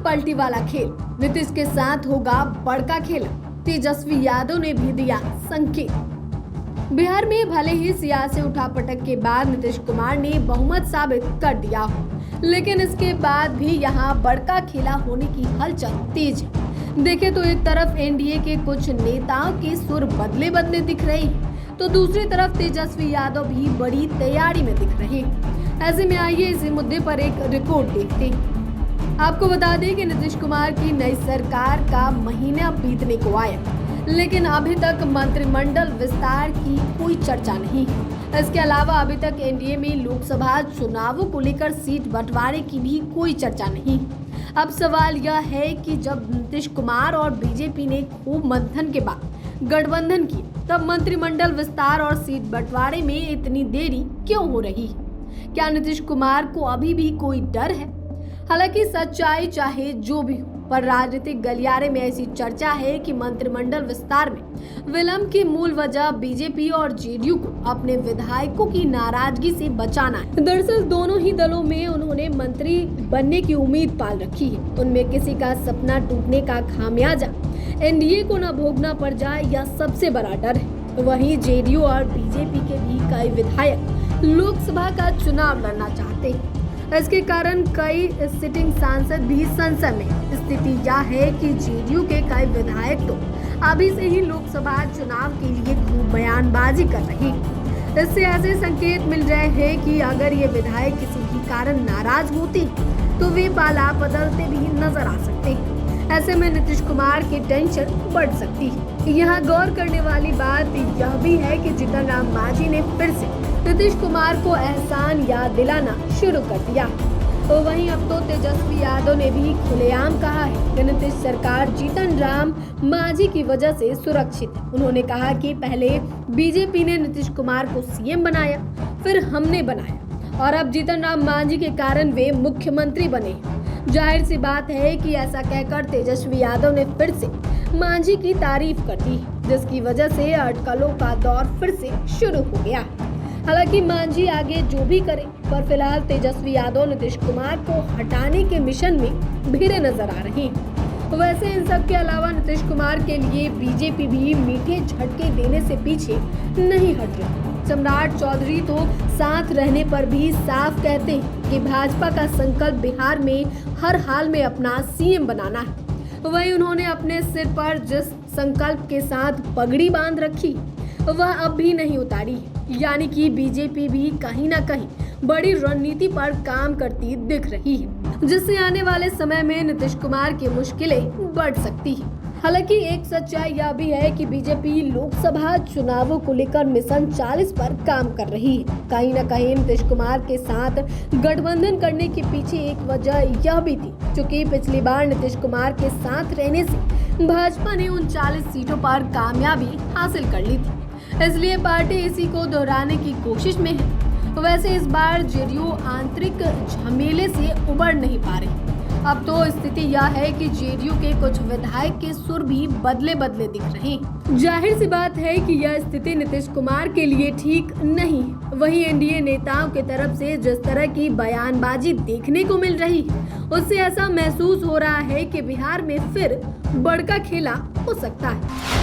पलटी वाला खेल, नीतीश के साथ होगा बड़का खेल, तेजस्वी यादव ने भी दिया संकेत। बिहार में भले ही सियासी उठापटक के बाद नीतीश कुमार ने बहुमत साबित कर दिया हो, लेकिन इसके बाद भी यहाँ बड़का खेला होने की हलचल तेज है। देखें तो एक तरफ एनडीए के कुछ नेताओं के सुर बदले बदले दिख रहे हैं, तो दूसरी तरफ तेजस्वी यादव भी बड़ी तैयारी में दिख रहे हैं। ऐसे में आइए इसी मुद्दे पर एक रिपोर्ट देखते हैं। आपको बता दें कि नीतीश कुमार की नई सरकार का महीना बीतने को आया, लेकिन अभी तक मंत्रिमंडल विस्तार की कोई चर्चा नहीं है। इसके अलावा अभी तक एनडीए में लोकसभा चुनावों को लेकर सीट बंटवारे की भी कोई चर्चा नहीं। अब सवाल यह है कि जब नीतीश कुमार और बीजेपी ने खूब मंथन के बाद गठबंधन किया, तब मंत्रिमंडल विस्तार और सीट बंटवारे में इतनी देरी क्यों हो रही है? क्या नीतीश कुमार को अभी भी कोई डर है? हालांकि सच्चाई चाहे जो भी हो, पर राजनीतिक गलियारे में ऐसी चर्चा है कि मंत्रिमंडल विस्तार में विलंब की मूल वजह बीजेपी और जेडीयू को अपने विधायकों की नाराजगी से बचाना है। दरअसल दोनों ही दलों में उन्होंने मंत्री बनने की उम्मीद पाल रखी है। उनमें किसी का सपना टूटने का खामियाजा एनडीए को न भोगना पड़ जाए, यह सबसे बड़ा डर है। वहीं जेडीयू और बीजेपी के भी कई विधायक लोकसभा का चुनाव लड़ना चाहते हैं। इसके कारण कई सिटिंग सांसद भी संसद में। स्थिति यह है कि जेडीयू के कई विधायक तो अभी से ही लोकसभा चुनाव के लिए खूब बयानबाजी कर रहे हैं। इससे ऐसे संकेत मिल रहे हैं कि अगर ये विधायक किसी भी कारण नाराज होते तो वे पाला बदलते भी नजर आ सकते हैं। ऐसे में नीतीश कुमार की टेंशन बढ़ सकती है। यहाँ गौर करने वाली बात यह भी है कि जीतन राम मांझी ने फिर से नीतीश कुमार को एहसान याद दिलाना शुरू कर दिया। तो वहीं अब तो तेजस्वी यादव ने भी खुलेआम कहा है कि नीतीश सरकार जीतन राम मांझी की वजह से सुरक्षित है। उन्होंने कहा कि पहले बीजेपी ने नीतीश कुमार को सीएम बनाया, फिर हमने बनाया और अब जीतन राम मांझी के कारण वे मुख्यमंत्री बने। जाहिर सी बात है कि ऐसा कहकर तेजस्वी यादव ने फिर से मांझी की तारीफ कर दी, जिसकी वजह से अटकलों का दौर फिर से शुरू हो गया। हालांकि मांझी आगे जो भी करे, पर फिलहाल तेजस्वी यादव नीतीश कुमार को हटाने के मिशन में भिड़े नजर आ रहे हैं। वैसे इन सब के अलावा नीतीश कुमार के लिए बीजेपी भी मीठे झटके देने से पीछे नहीं हट रही। सम्राट चौधरी तो साथ रहने पर भी साफ कहते हैं कि भाजपा का संकल्प बिहार में हर हाल में अपना सीएम बनाना है। वहीं उन्होंने अपने सिर पर जिस संकल्प के साथ पगड़ी बांध रखी, वह अब भी नहीं उतारी, यानी कि बीजेपी भी कहीं ना कहीं बड़ी रणनीति पर काम करती दिख रही है, जिससे आने वाले समय में नीतीश कुमार की मुश्किलें बढ़ सकती है। हालांकि एक सच्चाई यह भी है कि बीजेपी लोकसभा चुनावों को लेकर मिशन 40 पर काम कर रही है। कहीं न कहीं नीतीश कुमार के साथ गठबंधन करने के पीछे एक वजह यह भी थी, क्योंकि पिछली बार नीतीश कुमार के साथ रहने से भाजपा ने 39 सीटों पर कामयाबी हासिल कर ली थी, इसलिए पार्टी इसी को दोहराने की कोशिश में है। वैसे इस बार जेडीयू आंतरिक झमेले से उबर नहीं पा रही। अब तो स्थिति यह है कि जेडीयू के कुछ विधायक के सुर भी बदले बदले दिख रहे हैं। जाहिर सी बात है कि यह स्थिति नीतीश कुमार के लिए ठीक नहीं है। वहीं एनडीए नेताओं की तरफ से जिस तरह की बयानबाजी देखने को मिल रही है, उससे ऐसा महसूस हो रहा है कि बिहार में फिर बड़का खेला हो सकता है।